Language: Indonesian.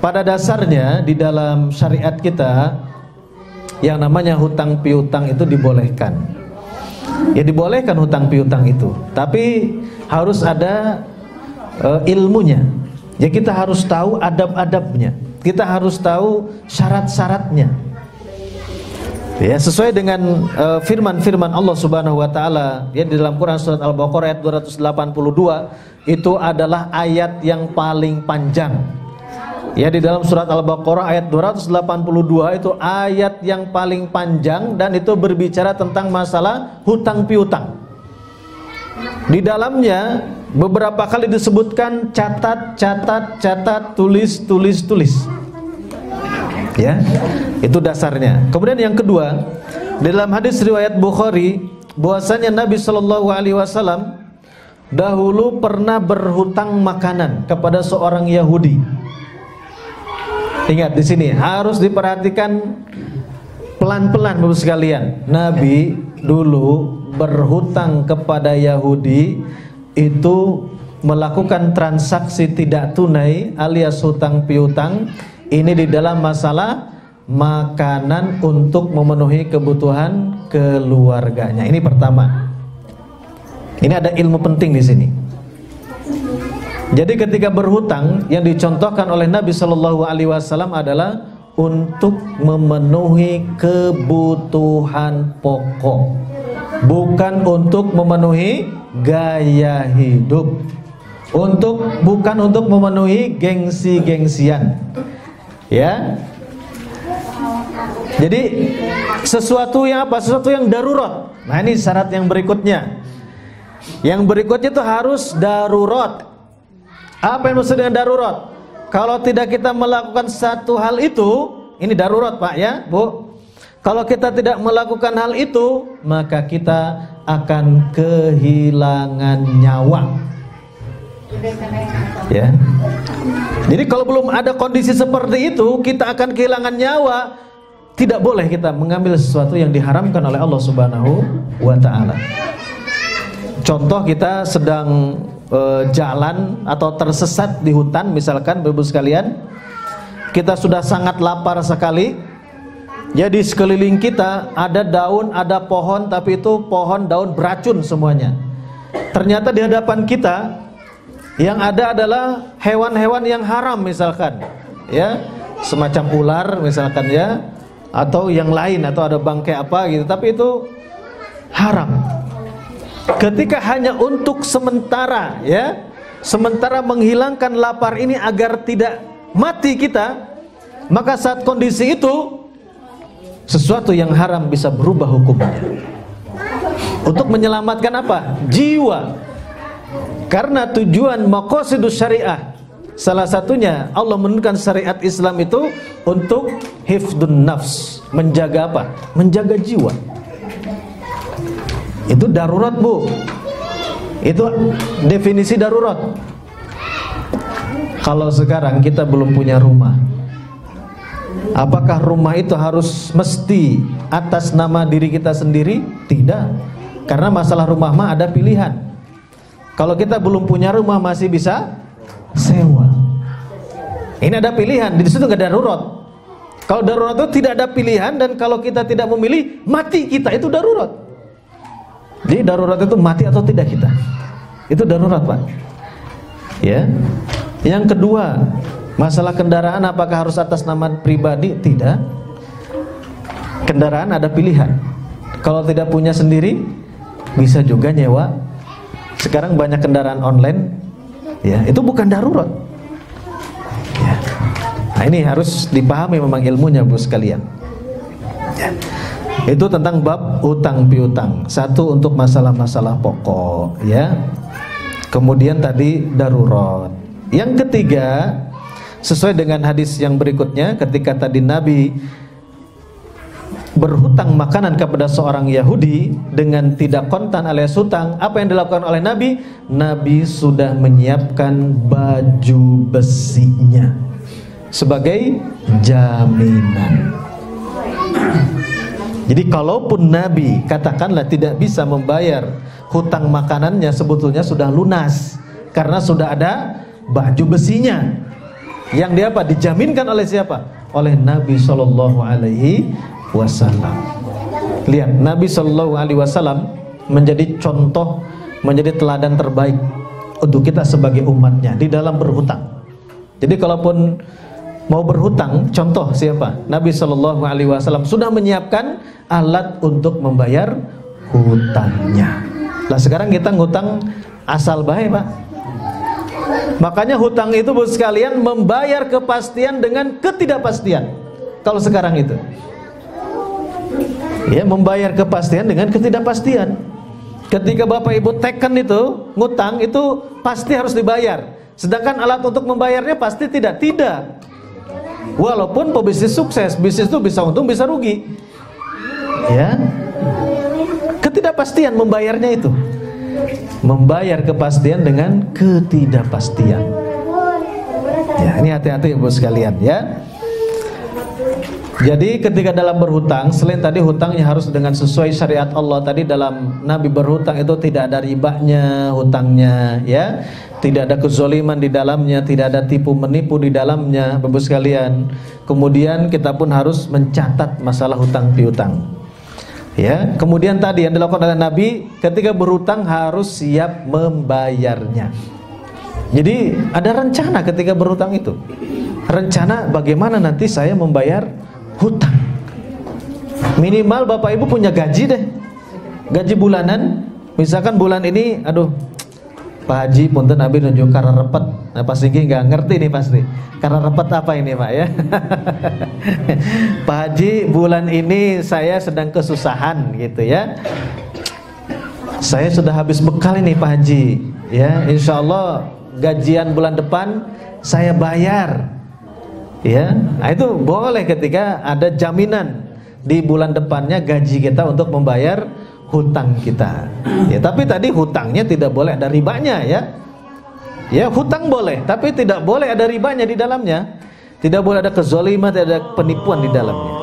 pada dasarnya di dalam syariat kita yang namanya hutang piutang itu dibolehkan. Ya dibolehkan hutang piutang itu, tapi harus ada ilmunya. Ya kita harus tahu adab-adabnya. Kita harus tahu syarat-syaratnya. Ya sesuai dengan firman-firman Allah Subhanahu wa taala ya di dalam Quran surat Al-Baqarah ayat 282 itu adalah ayat yang paling panjang. Ya di dalam surat Al-Baqarah ayat 282 itu ayat yang paling panjang dan itu berbicara tentang masalah hutang piutang. Di dalamnya beberapa kali disebutkan catat, tulis. Ya, itu dasarnya. Kemudian yang kedua, di dalam hadis riwayat Bukhari, bahwasanya Nabi Shallallahu Alaihi Wasallam dahulu pernah berhutang makanan kepada seorang Yahudi. Ingat di sini harus diperhatikan pelan-pelan Bapak sekalian. Nabi dulu berhutang kepada Yahudi itu melakukan transaksi tidak tunai alias hutang piutang. Ini di dalam masalah makanan untuk memenuhi kebutuhan keluarganya. Ini pertama. Ini ada ilmu penting di sini. Jadi ketika berhutang yang dicontohkan oleh Nabi Shallallahu Alaihi Wasallam adalah untuk memenuhi kebutuhan pokok, bukan untuk memenuhi gaya hidup, bukan untuk memenuhi gengsi-gengsian. Ya. Jadi sesuatu yang apa? Sesuatu yang darurat. Nah, ini syarat yang berikutnya. Yang berikutnya itu harus darurat. Apa yang maksud dengan darurat? Kalau tidak kita melakukan satu hal itu, ini darurat Pak ya, Bu. Kalau kita tidak melakukan hal itu, maka kita akan kehilangan nyawa. Ya. Jadi kalau belum ada kondisi seperti itu, kita akan kehilangan nyawa. Tidak boleh kita mengambil sesuatu yang diharamkan oleh Allah Subhanahu wa taala. Contoh kita sedang jalan atau tersesat di hutan misalkan Bapak sekalian, kita sudah sangat lapar sekali. Jadi sekeliling kita ada daun, ada pohon, tapi itu pohon daun beracun semuanya. Ternyata di hadapan kita yang ada adalah hewan-hewan yang haram misalkan, ya, semacam ular misalkan ya, atau yang lain, atau ada bangkai apa gitu, tapi itu haram. Ketika hanya untuk sementara, ya, sementara menghilangkan lapar ini agar tidak mati kita, maka saat kondisi itu sesuatu yang haram bisa berubah hukumnya. Untuk menyelamatkan apa? Jiwa. Karena tujuan maqasidus syariah, salah satunya Allah menurunkan syariat Islam itu untuk hifdun nafs, menjaga apa? Menjaga jiwa. Itu darurat Bu. Itu definisi darurat. Kalau sekarang kita belum punya rumah, apakah rumah itu harus mesti atas nama diri kita sendiri? Tidak. Karena masalah rumah mah ada pilihan. Kalau kita belum punya rumah masih bisa sewa. Ini ada pilihan, di situ nggak darurat. Kalau darurat itu tidak ada pilihan, dan kalau kita tidak memilih, mati kita, itu darurat. Jadi darurat itu mati atau tidak kita. Itu darurat Pak. Ya. Yang kedua, masalah kendaraan apakah harus atas nama pribadi? Tidak. Kendaraan ada pilihan. Kalau tidak punya sendiri, bisa juga nyewa. Sekarang banyak kendaraan online, ya, itu bukan darurat. Ya. Nah, ini harus dipahami memang ilmunya Bu sekalian. Ya. Itu tentang bab hutang piutang. Satu untuk masalah-masalah pokok, ya. Kemudian tadi darurat. Yang ketiga, sesuai dengan hadis yang berikutnya, ketika tadi Nabi berhutang makanan kepada seorang Yahudi dengan tidak kontan alias hutang, apa yang dilakukan oleh Nabi? Nabi sudah menyiapkan baju besinya sebagai jaminan. Jadi kalaupun Nabi katakanlah tidak bisa membayar hutang makanannya, sebetulnya sudah lunas karena sudah ada baju besinya. Yang dia apa? Dijaminkan oleh siapa? Oleh Nabi Shallallahu Alaihi Wasallam. Lihat, Nabi Shallallahu Alaihi Wasallam menjadi contoh, menjadi teladan terbaik untuk kita sebagai umatnya di dalam berhutang. Jadi kalaupun mau berhutang, contoh siapa? Nabi Shallallahu Alaihi Wasallam sudah menyiapkan alat untuk membayar hutangnya. Nah sekarang kita ngutang asal baik, Pak. Makanya hutang itu bos sekalian membayar kepastian dengan ketidakpastian. Kalau sekarang itu, ya membayar kepastian dengan ketidakpastian. Ketika bapak ibu teken itu ngutang itu pasti harus dibayar. Sedangkan alat untuk membayarnya pasti tidak. Walaupun pebisnis sukses, bisnis itu bisa untung bisa rugi. Ya, ketidakpastian membayarnya itu. Membayar kepastian dengan ketidakpastian. Ya, ini hati-hati Ibu sekalian ya. Jadi ketika dalam berhutang, selain tadi hutangnya harus dengan sesuai syariat Allah. Tadi dalam Nabi berhutang itu tidak ada ribanya hutangnya ya. Tidak ada kezoliman di dalamnya, tidak ada tipu menipu di dalamnya Bapak sekalian. Kemudian kita pun harus mencatat masalah hutang piutang. Ya, kemudian tadi yang dilakukan oleh Nabi ketika berhutang harus siap membayarnya. Jadi ada rencana ketika berhutang itu. Rencana bagaimana nanti saya membayar hutang. Minimal Bapak Ibu punya gaji deh. Gaji bulanan. Misalkan bulan ini aduh Pak Haji punten abi nunjuk karena repet. Nah Pak Singgi nggak ngerti nih pasti. Karena repet apa ini Pak ya? Pak Haji bulan ini saya sedang kesusahan gitu ya. Saya sudah habis bekal ini Pak Haji. Ya, insya Allah gajian bulan depan saya bayar. Ya, nah itu boleh ketika ada jaminan di bulan depannya gaji kita untuk membayar hutang kita. Ya, tapi tadi hutangnya tidak boleh ada ribanya ya. Ya, hutang boleh, tapi tidak boleh ada ribanya di dalamnya. Tidak boleh ada kezaliman, tidak ada penipuan di dalamnya.